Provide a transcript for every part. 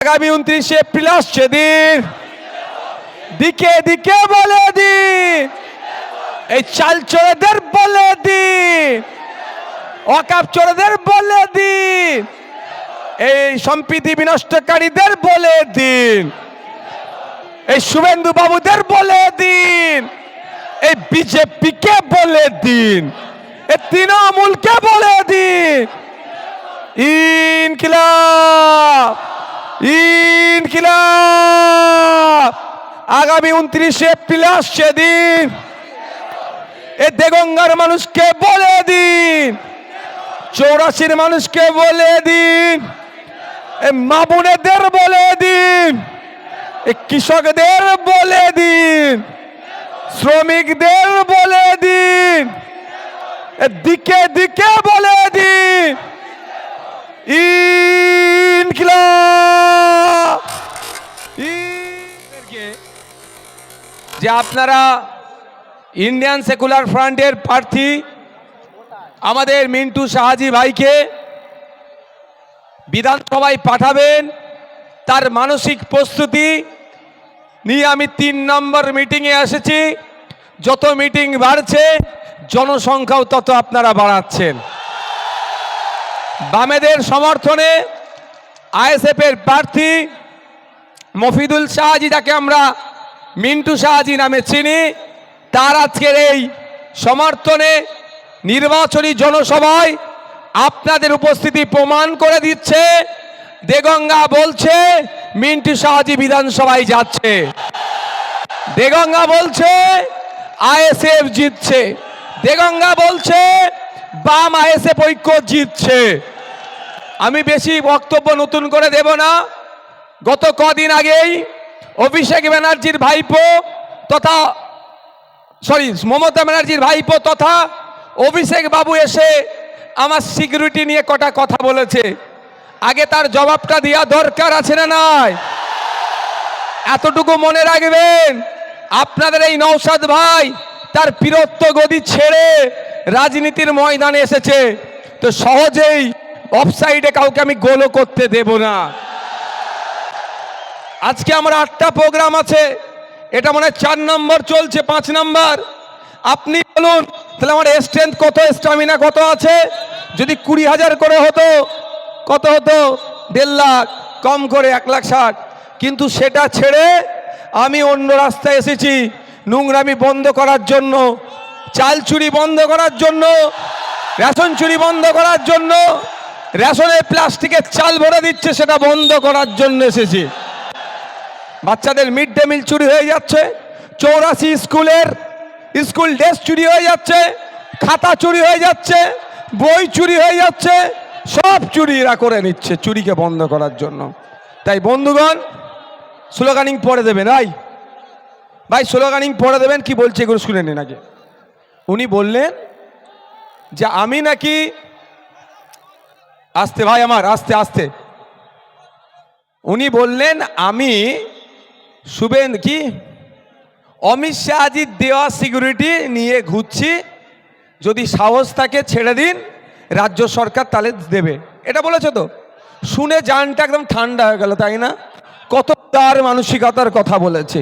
আগামী 29 এপ্রিল আসছে দিন, দিকে দিকে বলে দিন, এই চাল চোরেদের বলে দিন, ওয়াকফ চোরেদের বলে দিন, এই সম্প্রীতি বিনষ্টকারীদের বলে দিন, এই শুভেন্দু বাবুদের বলে দিন, এই বিজেপিকে বলে দিন, এই তৃণমূলকে বলে দিন, ইনকিলাব ইনকিলাব। আগামী 29 এপ্রিল আসছে দিন, এই দেগঙ্গার মানুষকে বলে দিন, 84 মানুষকে বলে দিন, এই মা বোনেদের বলে দিন, এই কৃষকদের বলে দিন, শ্রমিকদের বলে দিন, দিকে দিকে বলে দিন, ইনকিলাব। যে আপনারা ইন্ডিয়ান সেকুলার ফ্রন্টের প্রার্থী আমাদের মিন্টু শাহাজি ভাইকে বিধানসভায় পাঠাবেন, তার মানসিক প্রস্তুতি নিয়ে আমি 3 নম্বর মিটিংয়ে এসেছি। যত মিটিং বাড়ছে জনসংখ্যাও তত আপনারা বাড়াচ্ছেন। বামেদের সমর্থনে আইএসএফের প্রার্থী মফিদুল শাহাজি, যাকে আমরা মিন্টু শাহাজি নামে চিনি, তার আজকের এই সমর্থনে নির্বাচনী জনসভায় আপনাদের উপস্থিতি প্রমাণ করে দিচ্ছে। দেগঙ্গা বলছে মিন্টু শাহাজি বিধানসভায় যাচ্ছে, দেগঙ্গা বলছে আইএসএফ জিতছে, দেগঙ্গা বলছে বাম আইএসএফ ঐক্য জিতছে। আমি বেশি বক্তব্য নতুন করে দেব না। গত কদিন আগেই অভিষেক ব্যানার্জির ভাইপো তথা মমতা ব্যানার্জির ভাইপো তথা অভিষেক বাবু এসে আমার সিকিউরিটি নিয়ে কটা কথা বলেছে। আগে তার জবাবটা দেওয়া দরকার আছে না নাই? এতটুকু মনে রাখবেন, আপনাদের এই নওশাদ ভাই তার বীরত্ব গদি ছেড়ে রাজনীতির ময়দানে এসেছে, তো সহজেই অফসাইডে কাউকে আমি গোলও করতে দেব না। আজকে আমার 8টা প্রোগ্রাম আছে, এটা মনে হয় 4 নম্বর চলছে, 5 নম্বর। আপনি বলুন তাহলে আমার স্ট্রেংথ কত, স্টামিনা কত আছে? যদি 20,000 করে হতো কত হতো? 1.5 লাখ, কম করে 1,60,000। কিন্তু সেটা ছেড়ে আমি অন্য রাস্তায় এসেছি, নোংরামি বন্ধ করার জন্য, চাল চুরি বন্ধ করার জন্য, রেশন চুরি বন্ধ করার জন্য, রেশনে প্লাস্টিকের চাল ভরে দিচ্ছে সেটা বন্ধ করার জন্য এসেছি। বাচ্চাদের মিড ডে মিল চুরি হয়ে যাচ্ছে, 84 স্কুলের স্কুল ড্রেস চুরি হয়ে যাচ্ছে, খাতা চুরি হয়ে যাচ্ছে, বই চুরি হয়ে যাচ্ছে, সব চুরি এরা করে নিচ্ছে চুরিকে বন্ধ করার জন্য। তাই বন্ধুগণ, স্লোগানিং পড়ে দেবেন। ভাই স্লোগানিং পড়ে দেবেন। কি বলছে এগুলো শুনে নিন আগে। উনি বললেন যে আমি নাকি, আস্তে ভাই আমার, আস্তে আস্তে। উনি বললেন আমি অমিত শাহজির দেওয়া সিকিউরিটি নিয়ে ঘুরছি, যদি সাহস থাকে ছেড়ে দিন, রাজ্য সরকার তাহলে দেবে। এটা বলেছে তো। শুনে জানটা একদম ঠান্ডা হয়ে গেল, তাই না? কত তার মানসিকতার কথা বলেছে।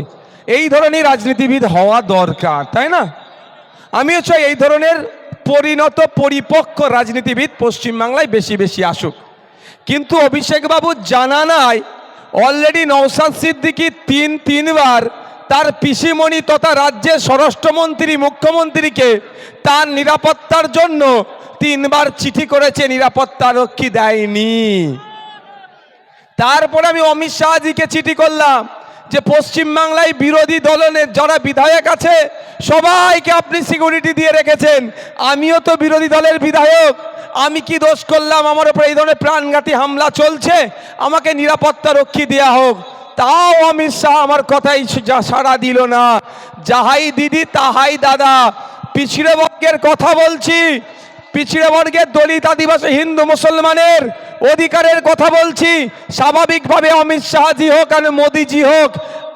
এই ধরনের রাজনীতিবিদ হওয়া দরকার, তাই না? আমিও চাই এই ধরনের পরিণত পরিপক্ক রাজনীতিবিদ পশ্চিমবাংলায় বেশি বেশি আসুক। কিন্তু অভিষেক বাবু জানা নাই, অলরেডি নওশাদ সিদ্দিকী 3বার তার পিসিমণি তথা রাজ্যের স্বরাষ্ট্রমন্ত্রী মুখ্যমন্ত্রীকে তার নিরাপত্তার জন্য 3বার চিঠি করেছে, নিরাপত্তা রক্ষী দেয়নি। তারপরে আমি অমিত শাহজিকে চিঠি করলাম যে পশ্চিমবাংলায় বিরোধী দলের যারা বিধায়ক আছে সবাইকে আপনি সিকিউরিটি দিয়ে রেখেছেন, আমিও তো বিরোধী দলের বিধায়ক, আমি কি দোষ করলাম? আমার উপর এই ধরনের প্রাণঘাতী হামলা চলছে, আমাকে নিরাপত্তা রক্ষী দেওয়া হোক। তাও অমিত শাহ আমার কথাই সাড়া দিল না। যাহাই দিদি তাহাই দাদা। পিছিয়ে বর্গের কথা বলছি, পিছিয়ে বর্গের দলিত আদিবাসী হিন্দু মুসলমানের অধিকারের কথা বলছি। স্বাভাবিকভাবে অমিত শাহজি হোক আর মোদিজি হোক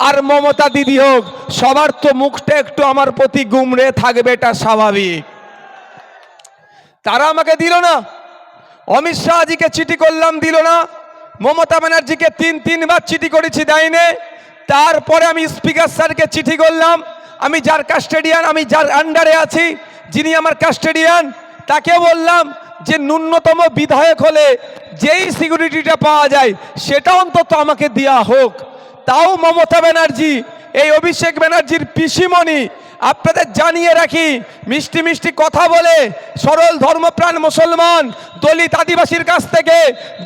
আর মমতা দিদি হোক, সবার তো মুখটা একটু আমার প্রতি গুমড়ে থাকবে, এটা স্বাভাবিক। তারা আমাকে দিল না। অমিত শাহজিকে চিঠি করলাম, দিল না। মমতা ব্যানার্জিকে তিনবার চিঠি করেছি, দেয়নি। তারপরে আমি স্পিকার স্যারকে চিঠি করলাম। আমি যার কাস্টেডিয়ান, আমি যার আন্ডারে আছি, যিনি আমার কাস্টেডিয়ান, তাকে বললাম যে ন্যূনতম বিধায়ক হলে যেই সিকিউরিটিটা পাওয়া যায় সেটা অন্তত আমাকে দেওয়া হোক। তাও মমতা ব্যানার্জি, এই অভিষেক ব্যানার্জির পিসিমণি, আপনাদের জানিয়ে রাখি, মিষ্টি মিষ্টি কথা বলে সরল ধর্মপ্রাণ মুসলমান দলিত আদিবাসীর কাছ থেকে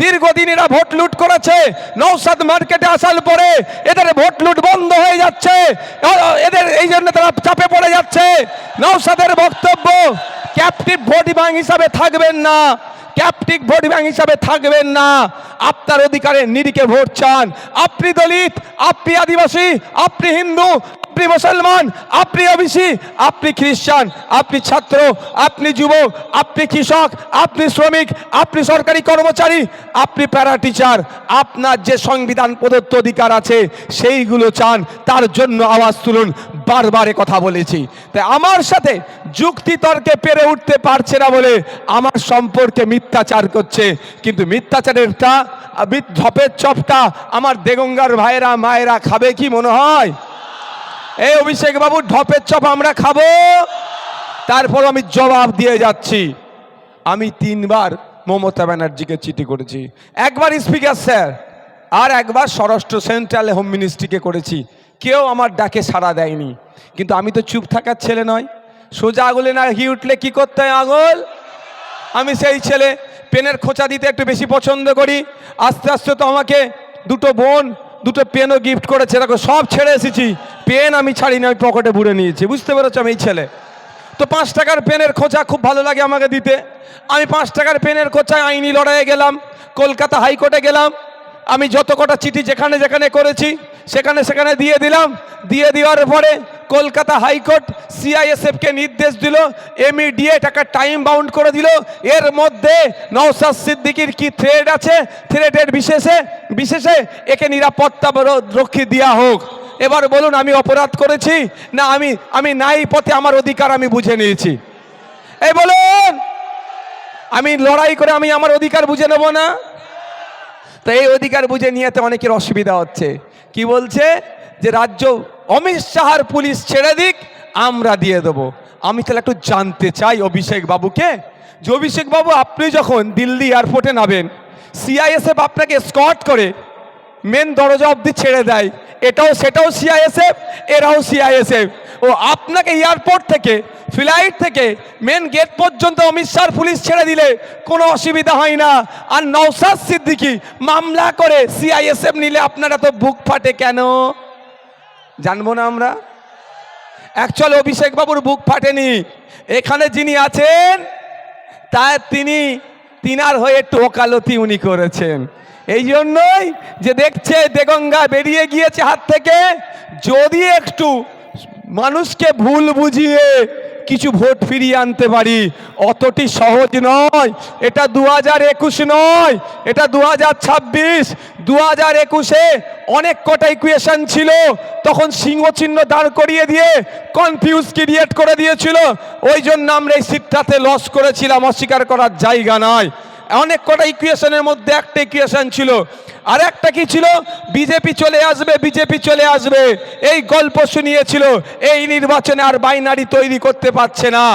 দীর্ঘদিন এরা ভোট লুট করেছে। নওশাদ মার্কেটে আসার পরে এদের ভোট লুট বন্ধ হয়ে যাচ্ছে, এদের এই জন্য তারা চাপে পড়ে যাচ্ছে। নওশাদের বক্তব্য, ক্যাপটিভ ভোট ব্যাংক হিসাবে থাকবেন না, ক্যাপটিভ ভোট ব্যাংক হিসাবে থাকবেন না। আপনার অধিকারের নিরিখে ভোট চান। আপনি দলিত, আপনি আদিবাসী, আপনি হিন্দু, আপনি মুসলমান, আপনি ওবিসি, আপনি খ্রিস্টান, আপনি ছাত্র, আপনি যুবক, আপনি কৃষক, আপনি শ্রমিক, আপনি সরকারি কর্মচারী, আপনি প্যারা টিচার, আপনার যে সংবিধান প্রদত্ত অধিকার আছে সেইগুলো চান, তার জন্য আওয়াজ তুলুন। বারবার কথা বলেছি। তাই আমার সাথে যুক্তি তর্কে পেরে উঠতে পারছে না বলে আমার সম্পর্কে মিথ্যাচার করছে। কিন্তু মিথ্যাচারেরটা, ধপের চপটা আমার দেগঙ্গার ভাইয়েরা মায়েরা খাবে কি মনে হয়? এই অভিষেক বাবু ঢপের চপ আমরা খাবো? তারপর আমি জবাব দিয়ে যাচ্ছি। আমি 3বার মমতা ব্যানার্জিকে চিঠি করেছি, একবার স্পিকার স্যার আর একবার স্বরাষ্ট্র সেন্ট্রাল হোম মিনিস্ট্রিকে করেছি। কেউ আমার ডাকে সাড়া দেয়নি। কিন্তু আমি তো চুপ থাকার ছেলে নয়। সোজা আঙুলে না ঘি উঠলে কি করতে হয় আঙুল? আমি সেই ছেলে, পেনের খোঁচা দিতে একটু বেশি পছন্দ করি। আস্তে আস্তে তো আমাকে দুটো বোন দুটো পেনও গিফট করেছে। দেখো সব ছেড়ে এসেছি, পেন আমি ছাড়িনি, আমি পকেটে ভরে নিয়েছি। বুঝতে পেরেছো? আমি এই ছেলে তো 5 টাকার পেনের খোঁচা খুব ভালো লাগে আমাকে দিতে। আমি 5 টাকার পেনের খোঁচায় আইনি লড়াইয়ে গেলাম, কলকাতা হাইকোর্টে গেলাম। আমি যত কটা চিঠি যেখানে যেখানে করেছি সেখানে সেখানে দিয়ে দিলাম। দিয়ে দেওয়ার পরে কলকাতা হাইকোর্ট সিআইএসএফকে নির্দেশ দিল, ইমিডিয়েট একটা টাইম বাউন্ড করে দিল। এর মধ্যে নওশাদ সিদ্দিকীর কি থ্রেড আছে, থ্রেডের বিশেষে একে নিরাপত্তা রক্ষী দেওয়া হোক। এবার বলুন, আমি অপরাধ করেছি না আমি নাই পথে আমার অধিকার আমি বুঝে নিয়েছি? এই বলুন, আমি লড়াই করে আমি আমার অধিকার বুঝে নেব না? তো এই অধিকার বুঝে নিয়েতে অনেকের অসুবিধা হচ্ছে। কি বলছে যে রাজ্য অমিত শাহর পুলিশ ছেড়ে দিক, আমরা দিয়ে দেবো। আমি তাহলে একটু জানতে চাই অভিষেক বাবুকে, যে অভিষেক বাবু আপনি যখন দিল্লি এয়ারপোর্টে নামেন, সিআইএসএফ আপনাকে স্কট করে মেন দরজা অবধি ছেড়ে দেয়, সেটাও সিআইএসএফ, এরাও সিআইএসএফ। ও আপনাকে এয়ারপোর্ট থেকে, ফ্লাইট থেকে মেন গেট পর্যন্ত অমিত শাহর পুলিশ ছেড়ে দিলে কোনো অসুবিধা হয় না। আর নওশাদ সিদ্দিকী মামলা করে সিআইএসএফ নিলে আপনারা তো বুক ফাটে কেন? জানবো না আমরা? অ্যাকচুয়ালি অভিষেক বাবুর বুক ফাটেনি। এখানে যিনি আছেন তিনার হয়ে একটু ওকালতি উনি করেছেন। এই জন্যই যে দেখছে দেগঙ্গা বেরিয়ে গিয়েছে হাত থেকে, যদি একটু মানুষকে ভুল বুঝিয়ে কিছু ভোট ফিরিয়ে আনতে পারি, অতটি সহজ নয়। এটা 2021 নয়, এটা 2026। 2021-এ অনেক কটা ইকুয়েশন ছিল, তখন সিংহ চিহ্ন দাঁড় করিয়ে দিয়ে কনফিউজ ক্রিয়েট করে দিয়েছিল। ওই জন্য আমরা এই সিটটাতে লস করেছিলাম, অস্বীকার করার জায়গা নয়। অনেক কটা ইকুয়েশনের মধ্যে একটা ইকুয়েশন ছিল, আর একটা কি ছিল? বিজেপি চলে আসবে, বিজেপি চলে আসবে, এই গল্প শুনিয়েছিল। এই নির্বাচনে আর বাইনারি তৈরি করতে পারছে না।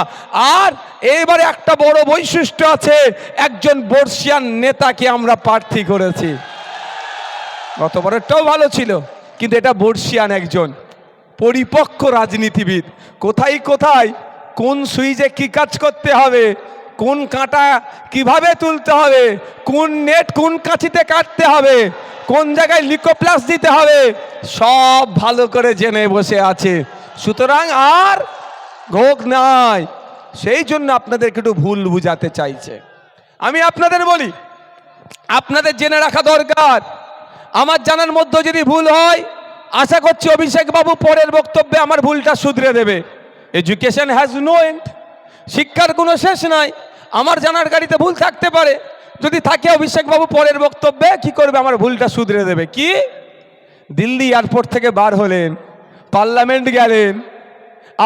আর এইবারে একটা বড় বৈশিষ্ট্য আছে, একজন বর্ষিয়ান নেতাকে আমরা প্রার্থী করেছি। গতবারেরটাও ভালো ছিল, কিন্তু এটা বর্ষিয়ান একজন পরিপক্ক রাজনীতিবিদ। কোথায় কোথায় কোন সুইচে কি কাজ করতে হবে, কোন কাঁটা কিভাবে তুলতে হবে, কোন নেট কোন কাঁচিতে কাটতে হবে, কোন জায়গায় লিকোপ্লাস দিতে হবে, সব ভালো করে জেনে বসে আছে। সুতরাং আর ঘোক নাই। সেই জন্য আপনাদেরকে একটু ভুল বুঝাতে চাইছে। আমি আপনাদের বলি, আপনাদের জেনে রাখা দরকার। আমার জানার মধ্যে যদি ভুল হয়, আশা করছি অভিষেক বাবু পরের বক্তব্যে আমার ভুলটা শুধরে দেবে। এডুকেশন হ্যাজ নো এন্ড, শিক্ষার কোনো শেষ নাই। আমার জানার গাড়িতে ভুল থাকতে পারে, যদি থাকে অভিষেক বাবু পরের বক্তব্যে কি করবে, আমার ভুলটা শুধরে দেবে। কি? দিল্লি এয়ারপোর্ট থেকে বার হলেন, পার্লামেন্ট গেলেন,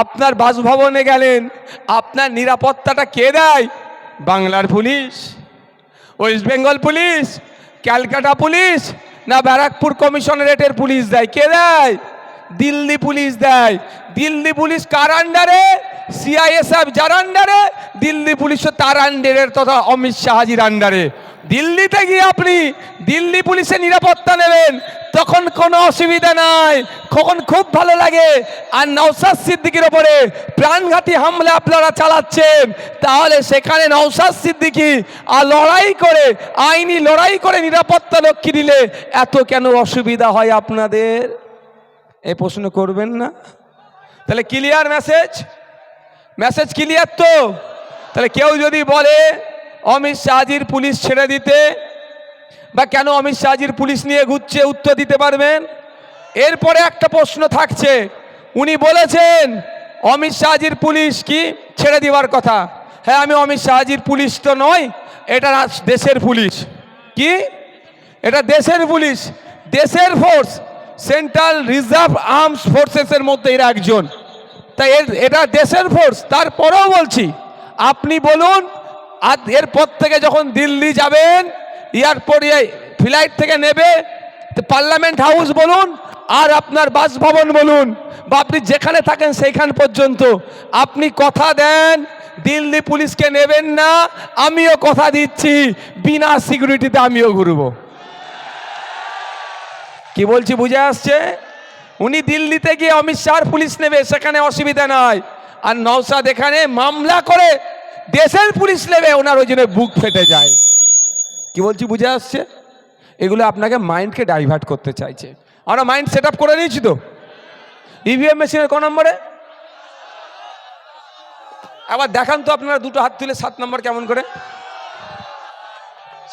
আপনার বাসভবনে গেলেন, আপনার নিরাপত্তাটা কে দেয়? বাংলার police, West Bengal police, Calcutta police না ব্যারাকপুর কমিশনারেটের পুলিশ দেয়? কে দেয়? দিল্লি পুলিশ দেয়। দিল্লি পুলিশ কার আন্ডারে? সিআইএসএফ যার আন্ডারে, দিল্লি পুলিশও তার আন্ডারের, তথা অমিত শাহজির আন্ডারে। দিল্লিতে গিয়ে আপনি দিল্লি পুলিশের নিরাপত্তা নেবেন, তখন কোনো অসুবিধা নাই, তখন খুব ভালো লাগে। আর নওশাদ সিদ্দিকীর ওপরে প্রাণঘাতী হামলা আপনারা চালাচ্ছেন, তাহলে সেখানে নওশাদ সিদ্দিকী আর লড়াই করে, আইনি লড়াই করে নিরাপত্তা রক্ষী দিলে এত কেন অসুবিধা হয় আপনাদের? এই প্রশ্ন করবেন না? তাহলে ক্লিয়ার মেসেজ? মেসেজ ক্লিয়ার তো? তাহলে কেউ যদি বলে অমিত শাহজির পুলিশ ছেড়ে দিতে, বা কেন অমিত শাহজির পুলিশ নিয়ে ঘুরছে, উত্তর দিতে পারবেন? এরপরে একটা প্রশ্ন থাকছে, উনি বলেছেন অমিত শাহজির পুলিশ কি ছেড়ে দেওয়ার কথা। হ্যাঁ, আমি অমিত শাহজির পুলিশ তো নয়, এটা দেশের পুলিশ। কি? এটা দেশের পুলিশ, দেশের ফোর্স, সেন্ট্রাল রিজার্ভ আর্মস ফোর্সেসের মধ্যে এরা একজন। তাই এটা দেশের ফোর্স। তারপরেও বলছি, আপনি বলুন, আর এরপর থেকে যখন দিল্লি যাবেন, এয়ারপোর্টে ফ্লাইট থেকে নেবে, পার্লামেন্ট হাউস বলুন আর আপনার বাসভবন বলুন, বা আপনি যেখানে থাকেন সেইখান পর্যন্ত আপনি কথা দেন দিল্লি পুলিশকে নেবেন না। আমিও কথা দিচ্ছি, বিনা সিকিউরিটিতে আমিও ঘুরবো। কি বলছি বুঝে আসছে? উনি দিল্লিতে গিয়ে অমিত শাহর পুলিশ নেবে, সেখানে অসুবিধা নাই। আর নওশাদ এখানে মামলা করে দেশের পুলিশ নেবে, ওনার ওই জন্য বুক ফেটে যায়। কি বলছি বুঝে আসছে? এগুলো আপনাকে মাইন্ডকে ডাইভার্ট করতে চাইছে। আমরা মাইন্ড সেট আপ করে নিয়েছি তো। ইভিএম মেশিনের ক নম্বরে? আবার দেখান তো আপনারা, দুটো হাত তুলে 7 নম্বর কেমন করে?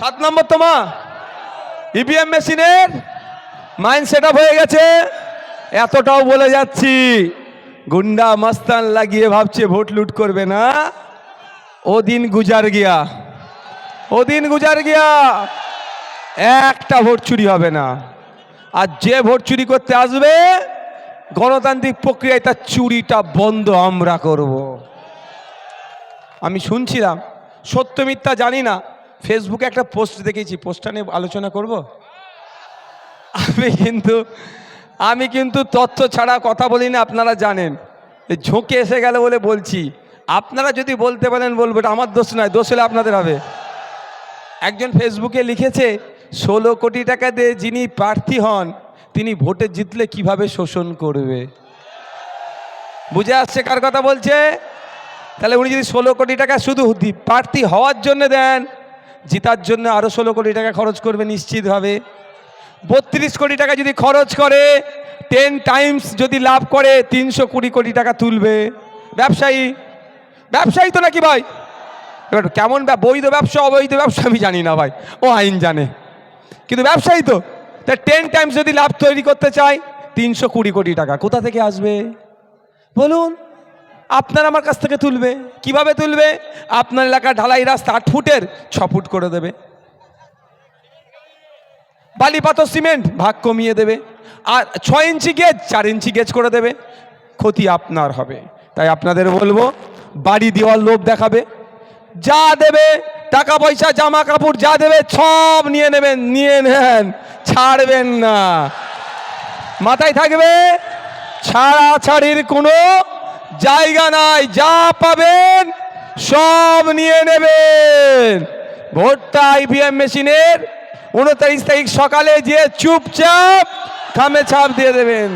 7 নম্বর তো মা, ইভিএম মেশিনের মাইন্ড সেট আপ হয়ে গেছে। এতটাও বলে যাচ্ছি, গুন্ডা মস্তান লাগিয়ে ভাবছে ভোট লুট করবে না, ও দিন গুজার গিয়া, ও দিন গুজার গিয়া। একটা ভোট চুরি হবে না। আর যে ভোট চুরি করতে আসবে, গণতান্ত্রিক প্রক্রিয়ায় তার চুরিটা বন্ধ আমরা করব। আমি শুনছিলাম, সত্য মিথ্যা জানি না, ফেসবুকে একটা পোস্ট দেখেছি, পোস্টটা নিয়ে আলোচনা করব। আমি কিন্তু তথ্য ছাড়া কথা বলি না, আপনারা জানেন। ঝোঁকে এসে গেল বলে বলছি। আপনারা যদি বলতে পারেন বলবো, এটা আমার দোষ নয়, দোষ হলে আপনাদের হবে। একজন ফেসবুকে লিখেছে, 16 কোটি টাকা দিয়ে যিনি প্রার্থী হন, তিনি ভোটে জিতলে কিভাবে শোষণ করবে। বুঝে আসছে কার কথা বলছে? তাহলে উনি যদি 16 কোটি টাকা শুধু প্রার্থী হওয়ার জন্য দেন, জিতার জন্য আরও 16 কোটি টাকা খরচ করবে নিশ্চিতভাবে। 32 কোটি টাকা যদি খরচ করে, 10 টাইমস যদি লাভ করে, 320 কোটি টাকা তুলবে। ব্যবসায়ী, ব্যবসায়ী তো নাকি ভাই? এবার কেমন বৈধ ব্যবসা অবৈধ ব্যবসা আমি জানি না ভাই, ও আইন জানে, কিন্তু ব্যবসায়ী তো। তাই 10 টাইমস যদি লাভ তৈরি করতে চাই, 320 কোটি টাকা কোথা থেকে আসবে বলুন? আপনার আমার কাছ থেকে তুলবে। কিভাবে তুলবে? আপনার এলাকার ঢালাই রাস্তা 8 ফুটের 6 ফুট করে দেবে, বালি পাথর সিমেন্ট ভাগ কমিয়ে দেবে, আর 6 ইঞ্চি গেজ 4 ইঞ্চি গেজ করে দেবে। ক্ষতি আপনার হবে। তাই আপনাদের বলবো, বাড়ি দেওয়ার লোভ দেখাবে, যা দেবে টাকা পয়সা জামা কাপড় যা দেবে সব নিয়ে নেবেন, নিয়ে নেন, ছাড়বেন না। মাথায় থাকবে, ছাড়াছাড়ির কোনো জায়গা নাই। যা পাবেন সব নিয়ে নেবেন। ভোটটা ইভিএম মেশিনের 29 তারিখ সকালে যে চুপচাপ খামে ছাপ দিয়ে দেবেন।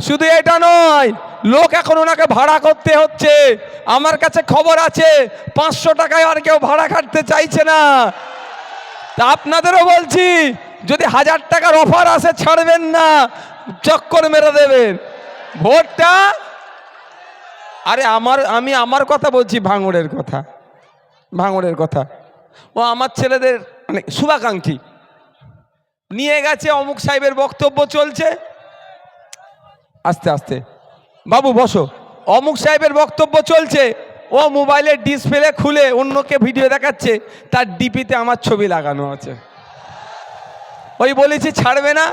শুধু এটা নয়, লোক এখন ওনাকে ভাড়া করতে হচ্ছে। আমার কাছে খবর আছে 500 টাকায় আর কেউ ভাড়া কাটতে চাইছে না। তা আপনাদেরও বলছি, যদি 1000 টাকার অফার আসে ছাড়বেন না, চক্কর মেরে দেবেন ভোটটা। আরে আমি আমার কথা বলছি, ভাঙড়ের কথা, ভাঙড়ের কথা। ও আমার ছেলেদের মানে শুভাকাঙ্ক্ষী নিয়ে গেছে, অমুক সাহেবের বক্তব্য চলছে, আস্তে আস্তে বাবু বসো, অমুক সাহেবের বক্তব্য চলছে, ও মোবাইলের ডিসপ্লে খুলে অন্যকে ভিডিও দেখাচ্ছে, তার ডিপিতে আমার ছবি লাগানো আছে। ওই বলেছি ছাড়বে না।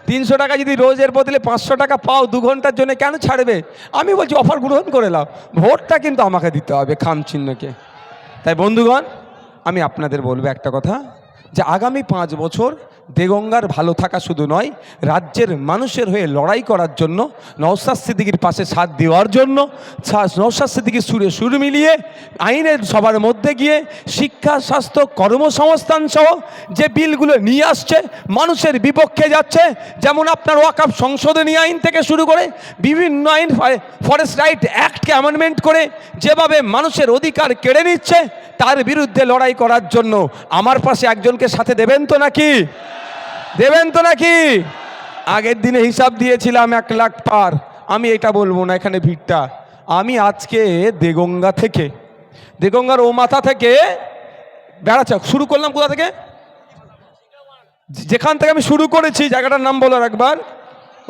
300 টাকা যদি রোজের বদলে 500 টাকা পাও 2 ঘন্টার জন্য, কেন ছাড়বে? আমি বলছি অফার গ্রহণ করে নাও, ভোটটা কিন্তু আমাকে দিতে হবে খাম চিহ্নকে। তাই বন্ধুগণ, আমি আপনাদের বলবো একটা কথা, যে আগামী 5 বছর দেগঙ্গার ভালো থাকা শুধু নয়, রাজ্যের মানুষের হয়ে লড়াই করার জন্য, নওশাদ সিদ্দিকীর পাশে সাথ দেওয়ার জন্য, নওশাদ সিদ্দিকীর সুরে সুর মিলিয়ে আইনের সবার মধ্যে গিয়ে শিক্ষা, স্বাস্থ্য, কর্মসংস্থান সহ যে বিলগুলো নিয়ে আসছে মানুষের বিপক্ষে যাচ্ছে। যেমন আপনার ওয়াকফ সংশোধনী আইন থেকে শুরু করে বিভিন্ন আইন, ফরেস্ট রাইট অ্যাক্টকে অ্যামেন্ডমেন্ট করে যেভাবে মানুষের অধিকার কেড়ে নিচ্ছে, তার বিরুদ্ধে লড়াই করার জন্য আমার পাশে একজনকে সাথে দেবেন তো নাকি? দেবেন তো নাকি? আগের দিনে হিসাব দিয়েছিলাম 1 লাখ পার। আমি এটা বলবো না, এখানে ভিড়টা। আমি আজকে দেগঙ্গা থেকে, দেগঙ্গার ও মাথা থেকে বেড়াচ্ছা শুরু করলাম। কোথা থেকে? যেখান থেকে আমি শুরু করেছি, জায়গাটার নাম বলার একবার,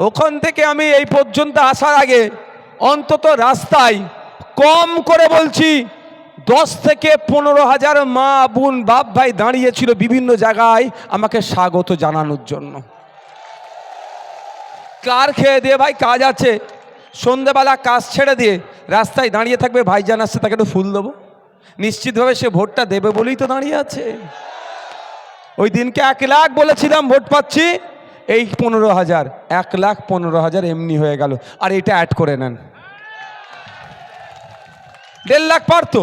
ওখান থেকে আমি এই পর্যন্ত আসার আগে অন্তত রাস্তায় কম করে বলছি 10 থেকে 15,000 মা, বোন, বাপ, ভাই দাঁড়িয়েছিল বিভিন্ন জায়গায় আমাকে স্বাগত জানানোর জন্য। কার খেয়ে দিয়ে ভাই কাজ আছে, সন্ধ্যেবেলা কাজ ছেড়ে দিয়ে রাস্তায় দাঁড়িয়ে থাকবে, ভাইজান আসছে তাকে একটু ফুল দেবো, নিশ্চিতভাবে সে ভোটটা দেবে বলেই তো দাঁড়িয়ে আছে। ওই দিনকে 1 লাখ বলেছিলাম ভোট পাচ্ছি, এই 15,000, 1,15,000 এমনি হয়ে গেল। আর এটা অ্যাড করে নেন, 1.5 লাখ পারতো,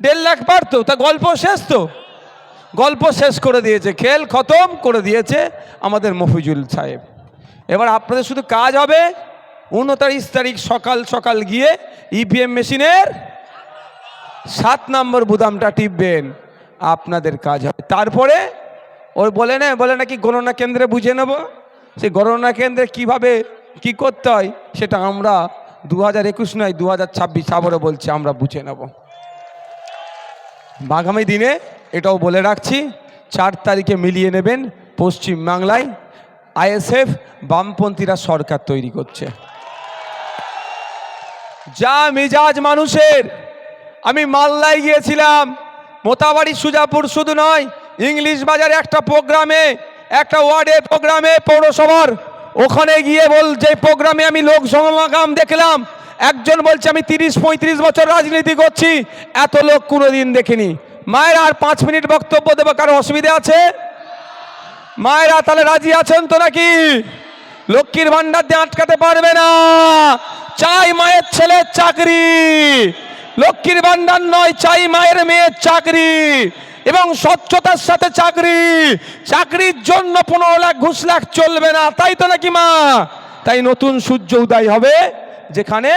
1.5 লাখ পারতো। তা গল্প শেষ তো? গল্প শেষ করে দিয়েছে, খেল খতম করে দিয়েছে আমাদের মফিজুল সাহেব। এবার আপনাদের শুধু কাজ হবে 29 তারিখ সকাল সকাল গিয়ে ইভিএম মেশিনের 7 নম্বর বোতামটা টিপবেন, আপনাদের কাজ হবে। তারপরে ওই বলে নাকি গণনা কেন্দ্রে বুঝে নেব। সেই গণনা কেন্দ্রে কিভাবে কি করতে হয় সেটা আমরা 2021 নয় 2026 আবারও বলছি, আমরা বুঝে নেব। আগামী দিনে এটাও বলে রাখছি, 4 তারিখে মিলিয়ে নেবেন পশ্চিম বাংলায় আইএসএফ বামপন্থীরা সরকার তৈরি করছে। যা মেজাজ মানুষের। আমি মালদায় গিয়েছিলাম, মোতাবাড়ি, সুজাপুর শুধু নয়, ইংলিশ বাজারে একটা প্রোগ্রামে, একটা ওয়ার্ডে প্রোগ্রামে পৌরসভার, ওখানে গিয়ে যে প্রোগ্রামে আমি লোক সমাগম দেখলাম, একজন বলছে আমি 30-35 বছর রাজনীতি করছি, এত লোক কোনোদিন দেখিনি। মায়েরা আর 5 মিনিট বক্তব্য দেবো, কারো অসুবিধা আছে? মায়েরা তাহলে রাজি আছেন তো নাকি? লক্ষ্মীর ভান্ডার দিয়ে আটকাতে পারবে না। চাই মায়ের ছেলের চাকরি, লক্ষ্মীর ভান্ডার নয়, চাই মায়ের মেয়ের চাকরি এবং স্বচ্ছতার সাথে চাকরি। চাকরির জন্য 15 লাখ ঘুষ লাখ চলবে না, তাই তো নাকি মা? তাই নতুন সূর্য উদয় হবে, যেখানে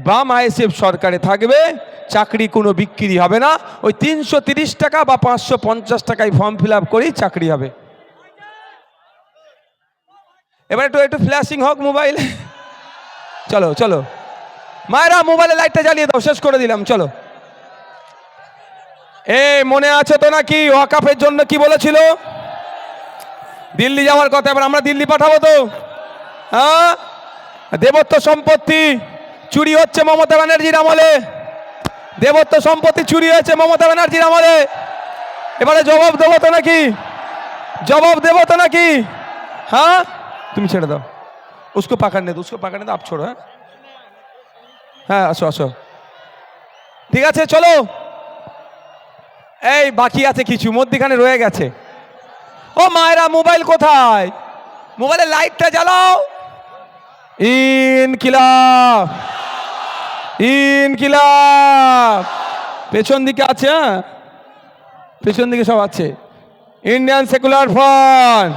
বাম আইএসএফ সরকারে থাকবে, চাকরি কোনো বিক্রি হবে না। ওই 330 টাকা বা 550 টাকায় ফর্ম ফিল আপ করেই চাকরি হবে। এবার একটু ফ্ল্যাশিং হোক মোবাইলে। চলো চলো মায়েরা, মোবাইলে লাইটটা জ্বালিয়ে দাও, শেষ করে দিলাম। চলো, মনে আছে তো নাকি ওয়াকফের জন্য কি বলেছিল? দিল্লি যাওয়ার কথা। এবার আমরা দিল্লি পাঠাবো তো? হ্যাঁ, দেবত্ব সম্পত্তি চুরি হচ্ছে মমতা ব্যানার্জির আমলে, দেবত্ব সম্পত্তি চুরি হয়েছে মমতা ব্যানার্জির আমলে। এবারে জবাব দেবো তো নাকি? জবাব দেবো তো নাকি? হ্যাঁ, তুমি ছেড়ে দাও, उसको पकड़ने दो, आप छोड़ो। হ্যাঁ আসো আসো, ঠিক আছে চলো। এই বাকি আছে কিছু, মধ্যখানে রয়ে গেছে। ও মায়েরা, মোবাইল কোথায়? মোবাইলের লাইটটা জ্বালাও। ইনকিলাব, ইনকিলাব। পেছন দিকে আছে, হ্যাঁ পেছন দিকে সব আছে। ইন্ডিয়ান সেকুলার ফ্রন্ট,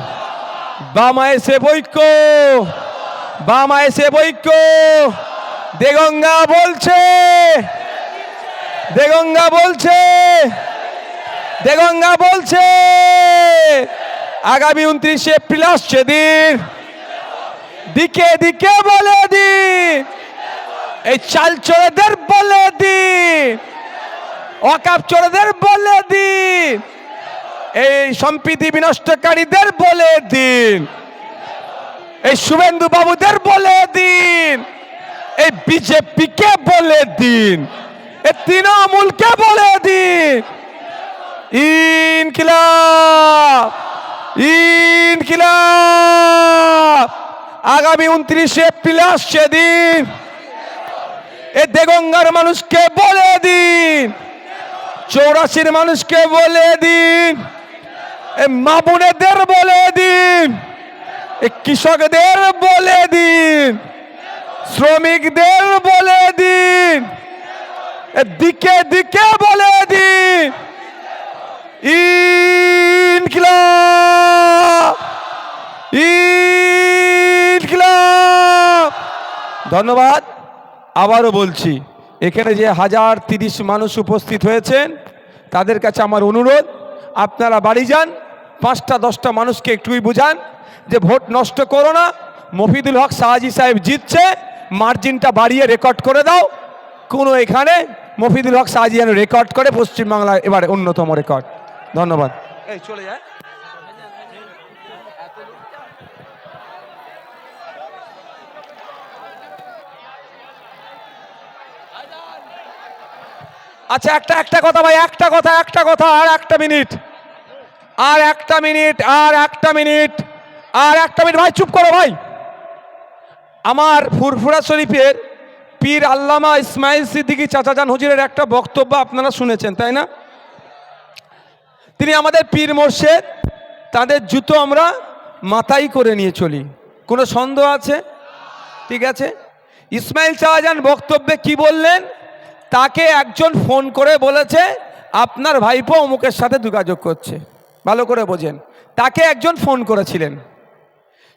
বাম আইএসএফ ঐক্য, বাম আইএসএফ ঐক্য। দেগঙ্গা বলছে, দেগঙ্গা বলছে, দেগঙ্গা বলছে আগামী 29 এপ্রিল আসছে দিন, দিকে দিকে বলে দিন, এই চাল চোরেদের বলে দিন, ওয়াকফ চোরেদের বলে দিন, এই সম্প্রীতি বিনষ্টকারীদের বলে দিন, এই শুভেন্দু বাবুদের বলে দিন, এই বিজেপিকে বলে দিন, এই তৃণমূলকে বলে দিন, ইনকিলাব, ইনকিলাব। আগামী 29 এপ্রিল আসছে দিন, এই দেগঙ্গার মানুষকে বলে দিন, 84 মানুষকে বলে দিন, এ মা বোনেদের বলে দিন, এ কৃষকদের বলে দিন, শ্রমিকদের বলে দিন, দিকে দিকে বলে দিন, ইনকিলাব ইনকিলাব। ধন্যবাদ। আবারও বলছি, এখানে যে 1030 মানুষ উপস্থিত হয়েছেন তাদের কাছে আমার অনুরোধ, আপনারা বাড়ি যান, 5টা 10টা মানুষকে একটুই বুঝান যে ভোট নষ্ট করো না, মফিদুল হক শাহজি সাহেব জিতছে, মার্জিনটা বাড়িয়ে রেকর্ড করে দাও। কোনো এখানে মফিদুল হক শাহজি যেন রেকর্ড করে, পশ্চিমবাংলায় এবারে অন্যতম রেকর্ড। ধন্যবাদ। এই চলে যায়। আচ্ছা, একটা কথা ভাই, একটা কথা, আর একটা মিনিট ভাই, চুপ করো ভাই। আমার ফুরফুরা শরীফের পীর আল্লামা ইসমাইল সিদ্দিকী চাচাজান হুজুরের একটা বক্তব্য আপনারা শুনেছেন, তাই না? তিনি আমাদের পীর মোর্শেদ, তাদের জুতো আমরা মাথায় করে নিয়ে চলি, কোনো সন্দেহ আছে? ঠিক আছে। ইসমাইল চাচাজান বক্তব্যে কি বললেন? তাকে একজন ফোন করে বলেছে আপনার ভাইপো অমুকের সাথে যোগাযোগ করছে। ভালো করে বোঝেন, তাকে একজন ফোন করেছিলেন।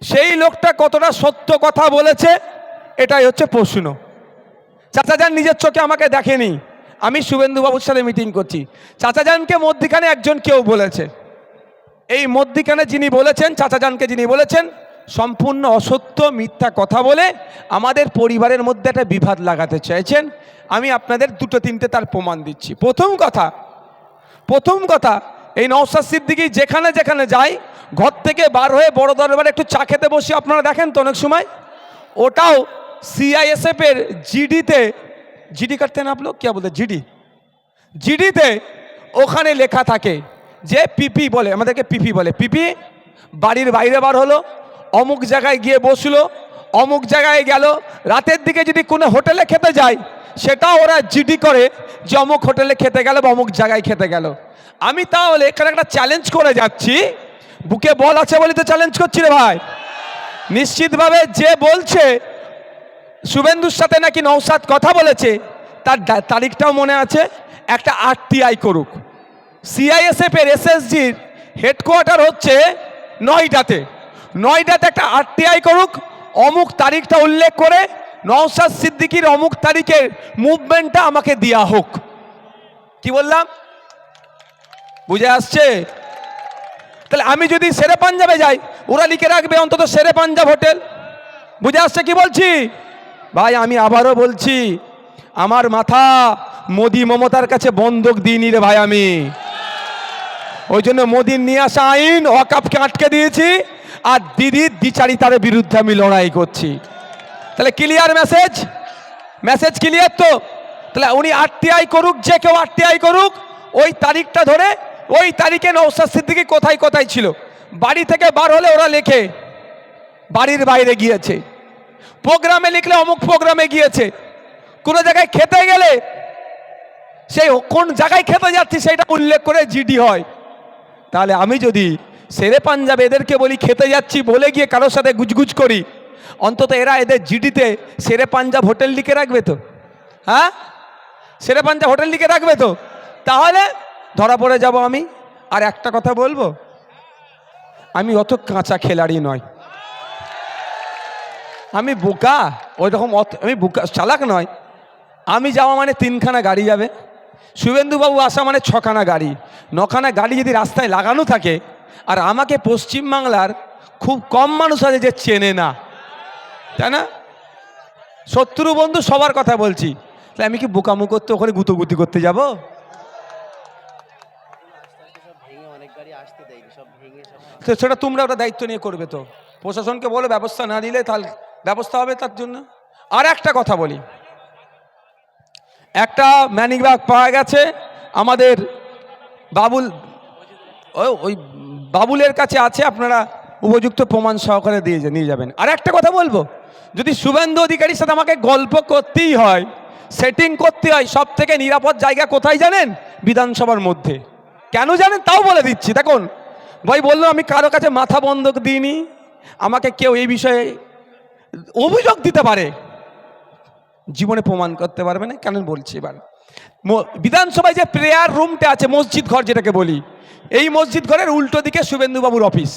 সেই লোকটা কতটা সত্য কথা বলেছে এটাই হচ্ছে প্রশ্ন। চাচাজান নিজের চোখে আমাকে দেখেনি, আমি শুভেন্দুবাবুর সাথে মিটিং করছি। চাচাজানকে মধ্যিখানে একজন কেউ বলেছে, এই মধ্যিখানে যিনি বলেছেন, চাচাজানকে যিনি বলেছেন, সম্পূর্ণ অসত্য মিথ্যা কথা বলে আমাদের পরিবারের মধ্যে একটা বিভাদ লাগাতে চাইছেন। আমি আপনাদের 2-3টে তার প্রমাণ দিচ্ছি। প্রথম কথা, এই নওশাদ সিদ্দিকী যেখানে যেখানে যায়, ঘর থেকে বার হয়ে বড় দরবারে একটু চা খেতে বসে আপনারা দেখেন তো অনেক সময়, ওটাও CISF এর জিডি করতে না আপলোক কে বলতে জিডিতে ওখানে লেখা থাকে যে পিপি বলে, আমাদেরকে পিপি বলে, পিপি বাড়ির বাইরে বার হলো, অমুক জায়গায় গিয়ে বসলো, অমুক জায়গায় গেল, রাতের দিকে যদি কোনো হোটেলে খেতে যায় সেটাও ওরা জিডি করে যে অমুক হোটেলে খেতে গেল বা অমুক জায়গায় খেতে গেল। আমি তাহলে এখানে একটা চ্যালেঞ্জ করে যাচ্ছি, বুকে বল আছে বলে তো চ্যালেঞ্জ করছি রে ভাই। নিশ্চিতভাবে যে বলছে শুভেন্দুর সাথে নাকি নওশাদ কথা বলেছে, তার তারিখটাও মনে আছে। একটা RTI করুক। CISF এর SSGর হেডকোয়ার্টার হচ্ছে নয়ডাতে একটা RTI করুক, অমুক তারিখটা উল্লেখ করে নওশাদ সিদ্দিকীর অমুক তারিখের মুভমেন্টটা আমাকে দেয়া হোক। কি বললাম? বুঝে আসছে? তাহলে আমি যদি শেরে পাঞ্জাবে যাই, ওরা লিখে রাখবে অন্তত শেরে পাঞ্জাব হোটেল। বুঝে আসছে কি বলছি ভাই? আমি আবারও বলছি, আমার মাথা মোদি মমতার কাছে বন্ধক দিইনি রে ভাই। আমি ওই জন্য মোদির নিয়ে আসা আইন ওয়াকফকে আটকে দিয়েছি, আর দিদির দ্বিচারিতার বিরুদ্ধে আমি লড়াই করছি। তাহলে ক্লিয়ার মেসেজ ক্লিয়ার তো? তাহলে উনি RTI করুক, যে কেউ RTI করুক, ওই তারিখটা ধরে, ওই তারিখে নওশাদ সিদ্দিকী কোথায় কোথায় ছিল। বাড়ি থেকে বার হলে ওরা লেখে বাড়ির বাইরে গিয়েছে, প্রোগ্রামে লিখলে অমুক প্রোগ্রামে গিয়েছে, কোনো জায়গায় খেতে গেলে সেই কোন জায়গায় খেতে যাচ্ছি সেটা উল্লেখ করে জিডি হয়। তাহলে আমি যদি শেরে পাঞ্জাব এদেরকে বলি খেতে যাচ্ছি বলে গিয়ে কারোর সাথে গুজগুজ করি, অন্তত এরা এদের জিডিতে শেরে পাঞ্জাব হোটেল লিখে রাখবে তো? হ্যাঁ, শেরে পাঞ্জাব হোটেল লিখে রাখবে তো? তাহলে ধরা পড়ে যাব আমি। আর একটা কথা বলবো, আমি অত কাঁচা খেলাড়ি নয়, আমি বোকা ওই রকম, আমি বোকা চালাক নয়। আমি যাওয়া মানে 3খানা গাড়ি যাবে, শুভেন্দুবাবু আসা মানে 6খানা গাড়ি, 9খানা গাড়ি যদি রাস্তায় লাগানো থাকে, আর আমাকে পশ্চিমবাংলার খুব কম মানুষ আছে যে চেনে না, তাই না? শত্রু বন্ধু সবার কথা বলছি, তাহলে আমি কি বোকামু করতে ওখানে গুতোগুতি করতে যাব? সেটা তোমরা ওটা দায়িত্ব নিয়ে করবে তো, প্রশাসনকে বলে ব্যবস্থা না দিলে তাহলে ব্যবস্থা হবে তার জন্য। আর একটা কথা বলি, একটা ম্যানিং ব্যাগ পাওয়া গেছে আমাদের বাবুল, ওই বাবুলের কাছে আছে, আপনারা উপযুক্ত প্রমাণ সহকারে নিয়ে যাবেন। আর একটা কথা বলবো, যদি শুভেন্দু অধিকারীর সাথে আমাকে গল্প করতেই হয়, সেটিং করতে হয়, সব থেকে নিরাপদ জায়গা কোথায় জানেন? বিধানসভার মধ্যে। কেন জানেন? তাও বলে দিচ্ছি। দেখুন, ভাই বললো আমি কারো কাছে মাথা বন্ধক দিইনি, আমাকে কেউ এই বিষয়ে অভিযোগ দিতে পারে, জীবনে প্রমাণ করতে পারবে না। কেন বলছি এবার, বিধানসভায় যে প্রেয়ার রুমটা আছে, মসজিদ ঘর যেটাকে বলি, এই মসজিদ ঘরের উল্টো দিকে শুভেন্দুবাবুর অফিস,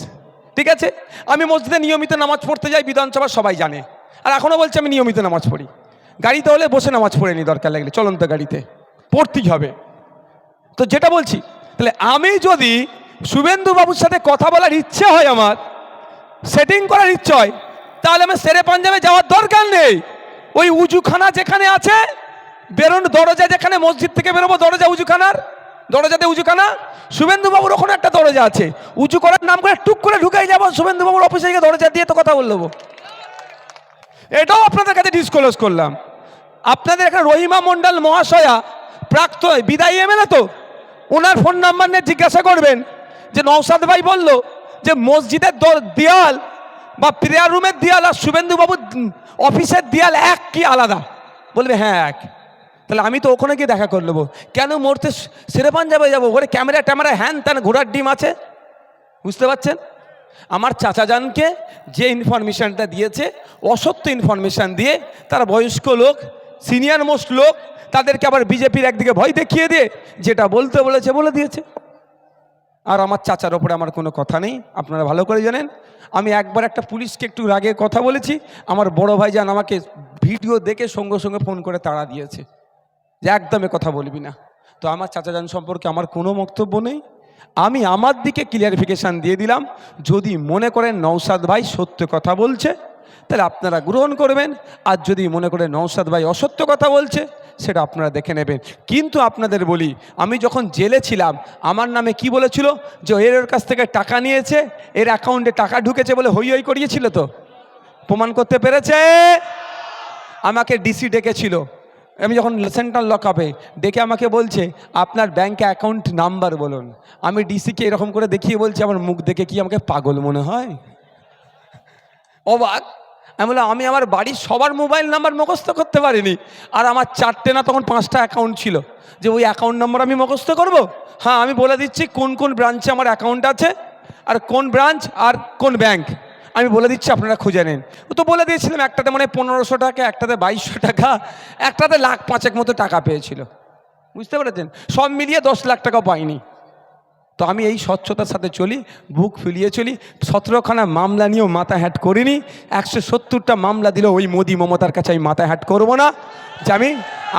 ঠিক আছে? আমি মসজিদে নিয়মিত নামাজ পড়তে যাই, বিধানসভা সবাই জানে, আর এখনও বলছি আমি নিয়মিত নামাজ পড়ি। গাড়িতে হলে বসে নামাজ পড়ে নি, দরকার লাগলে চলন্ত গাড়িতে পড়তেই হবে। তো যেটা বলছি, তাহলে আমি যদি শুভেন্দুবাবুর সাথে কথা বলার ইচ্ছে হয়, আমার সেটিং করার ইচ্ছে হয়, তাহলে আমি শেরে পাঞ্জাবে যাওয়ার দরকার নেই। ওই উজুখানা যেখানে আছে, বেরোনো দরজা যেখানে মসজিদ থেকে বেরোবো, দরজা উজুখানার, দরজাতে উজুখানা, শুভেন্দুবাবুর ওখানে একটা দরজা আছে, উঁচু করার নাম করে টুক করে ঢুকাই যাবো, শুভেন্দুবাবুর অফিসে গিয়ে দরজা দিয়ে তো কথা বলবো। এটাও আপনাদের কাছে ডিসক্লোজ করলাম। আপনাদের এখানে রহিমা মণ্ডল মহাশয়া প্রাক্তন বিদায়ী এমএলএ, তো ওনার ফোন নাম্বার নিয়ে জিজ্ঞাসা করবেন যে নওশাদ ভাই বলল যে মসজিদের দেয়াল বা প্রেয়ার রুমের দেয়াল আর শুভেন্দুবাবুর অফিসের দেয়াল এক কি আলাদা? বলবে হ্যাঁ এক। তাহলে আমি তো ওখানে গিয়ে দেখা করে নেবো, কেন মরতে শেরে পাঞ্জাবে যাবো? ওখানে ক্যামেরা ট্যামেরা হ্যান ত্যান ঘোড়ার ডিম আছে, বুঝতে পারছেন? আমার চাচাজানকে যে ইনফরমেশানটা দিয়েছে, অসত্য ইনফরমেশান দিয়ে, তারা বয়স্ক লোক, সিনিয়র মোস্ট লোক, তাদেরকে আবার বিজেপির একদিকে ভয় দেখিয়ে দিয়ে যেটা বলতে বলেছে বলে দিয়েছে। আর আমার চাচার ওপরে আমার কোনো কথা নেই, আপনারা ভালো করে জানেন। আমি একবার একটা পুলিশকে একটু রাগে কথা বলেছি, আমার বড় ভাইজান আমাকে ভিডিও দেখে সঙ্গে সঙ্গে ফোন করে তাড়া দিয়েছে যে একদমই কথা বলবি না। তো আমার চাচাজান সম্পর্কে আমার কোনো বক্তব্য নেই, আমি আমার দিকে ক্লিয়ারিফিকেশান দিয়ে দিলাম। যদি মনে করেন নওশাদ ভাই সত্য কথা বলছে, তাহলে আপনারা গ্রহণ করবেন, আর যদি মনে করেন নওশাদ ভাই অসত্য কথা বলছে, সেটা আপনারা দেখে নেবেন। কিন্তু আপনাদের বলি, আমি যখন জেলে ছিলাম, আমার নামে কি বলেছিল যে এর কাছ থেকে টাকা নিয়েছে, এর অ্যাকাউন্টে টাকা ঢুকেছে বলে হই হই করিয়েছিল, তো প্রমাণ করতে পেরেছে। আমাকে ডিসি ডেকেছিল, আমি যখন সেন্ট্রাল লকআপে, ডেকে আমাকে বলছে আপনার ব্যাংকে অ্যাকাউন্ট নাম্বার বলুন। আমি ডিসিকে এরকম করে দেখিয়ে বলছি, আমার মুখ দেখে কি আমাকে পাগল মনে হয়? অবাক। আমি বললাম আমি আমার বাড়ির সবার মোবাইল নাম্বার মুখস্থ করতে পারিনি, আর আমার 4টে না তখন 5টা অ্যাকাউন্ট ছিল, যে ওই অ্যাকাউন্ট নাম্বার আমি মুখস্থ করব? হ্যাঁ, আমি বলে দিচ্ছি কোন কোন ব্রাঞ্চে আমার অ্যাকাউন্ট আছে, আর কোন ব্রাঞ্চ আর কোন ব্যাংক আমি বলে দিচ্ছি, আপনারা খুঁজে নেন। তো বলে দিয়েছিলাম, একটাতে মানে 1500 টাকা, একটাতে 2200 টাকা, একটাতে 1,05,000 মতো টাকা পেয়েছিল, বুঝতে পেরেছেন? সব মিলিয়ে 10 লাখ টাকা পাইনি। তো আমি এই স্বচ্ছতার সাথে চলি, বুক ফুলিয়ে চলি। 17খানা মামলা নিয়েও মাথা হ্যাট করিনি, 170টা মামলা দিলেও ওই মোদি মমতার কাছে আমি মাথা হ্যাট করবো না যে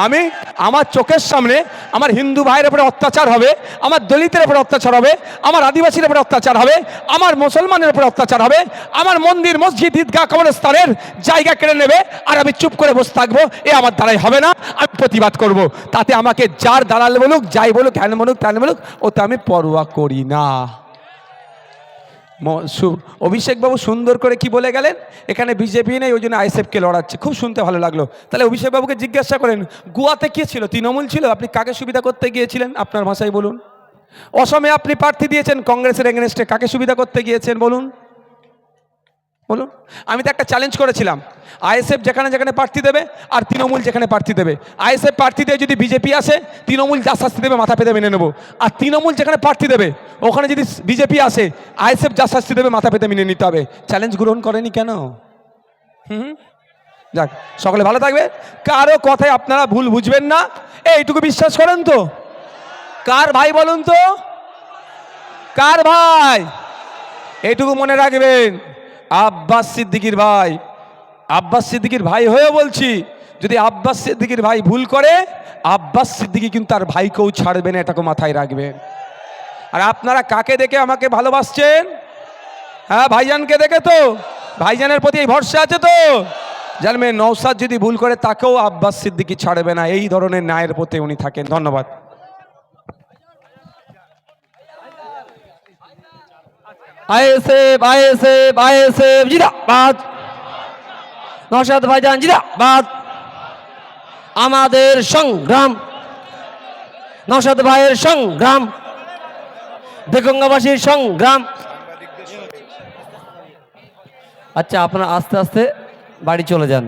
আমি আমার চোখের সামনে আমার হিন্দু ভাইয়ের উপরে অত্যাচার হবে, আমার দলিতের উপরে অত্যাচার হবে, আমার আদিবাসীর উপরে অত্যাচার হবে, আমার মুসলমানের উপরে অত্যাচার হবে, আমার মন্দির মসজিদ ঈদগাহ কবরস্থানের জায়গা কেড়ে নেবে, আর আমি চুপ করে বসে থাকবো, এ আমার দ্বারাই হবে না। আমি প্রতিবাদ করব, তাতে আমাকে যার দালাল বলুক, যাই বলুক, হ্যান বলুক, ত্যান বলুক, ওতে আমি পরোয়া করি না। অভিষেকবাবু সুন্দর করে কি বলে গেলেন, এখানে বিজেপি নেই, ওই জন্য আইএসএফকে লড়াচ্ছে, খুব শুনতে ভালো লাগলো। তাহলে অভিষেকবাবুকে জিজ্ঞাসা করেন, গোয়াতে কে ছিল? তৃণমূল ছিল, আপনি কাকে সুবিধা করতে গিয়েছিলেন? আপনার ভাষায় বলুন। অসমে আপনি প্রার্থী দিয়েছেন কংগ্রেসের এগেনস্টে, কাকে সুবিধা করতে গিয়েছেন বলুন? বলুন। আমি তো একটা চ্যালেঞ্জ করেছিলাম, আইএসএফ যেখানে যেখানে প্রার্থী দেবে আর তৃণমূল যেখানে প্রার্থী দেবে, আইএসএফ প্রার্থী দিয়ে যদি বিজেপি আসে, তৃণমূল যা শাস্তি দেবে মাথা পেতে মেনে নেবো। আর তৃণমূল যেখানে প্রার্থী দেবে, ওখানে যদি বিজেপি আসে, আইএসএফ যা শাস্তি দেবে মাথা পেতে মেনে নিতে হবে। চ্যালেঞ্জ গ্রহণ করেনি কেন? যাক, সকলে ভালো থাকবে। কারো কথায় আপনারা ভুল বুঝবেন না, এইটুকু বিশ্বাস করেন তো? কার ভাই বলুন তো? কার ভাই? এইটুকু মনে রাখবেন, আব্বাস সিদ্দিকীর ভাই। আব্বাস সিদ্দিকীর ভাই হয়েও বলছি, যদি আব্বাস সিদ্দিকীর ভাই ভুল করে, আব্বাস সিদ্দিকী কিন্তু তার ভাইকেও ছাড়বে না, এটাকে মাথায় রাখবেন। আর আপনারা কাকে দেখে আমাকে ভালোবাসছেন? হ্যাঁ, ভাইজানকে দেখে তো? ভাইজানের প্রতি এই ভরসা আছে তো? জানবেন, নওশাদ যদি ভুল করে, তাকেও আব্বাস সিদ্দিকী ছাড়বে না। এই ধরনের ন্যায়ের পথে উনি থাকেন। ধন্যবাদ। আইএসএফ আইএসএফ আইএসএফ জিন্দাবাদ। নওশাদ ভাইজান জিন্দাবাদ। আমাদের সংগ্রাম, নওশাদ ভাইয়ের সংগ্রাম, বেগঙ্গাবাসীর সংগ্রাম। আচ্ছা, আপনারা আস্তে আস্তে বাড়ি চলে যান।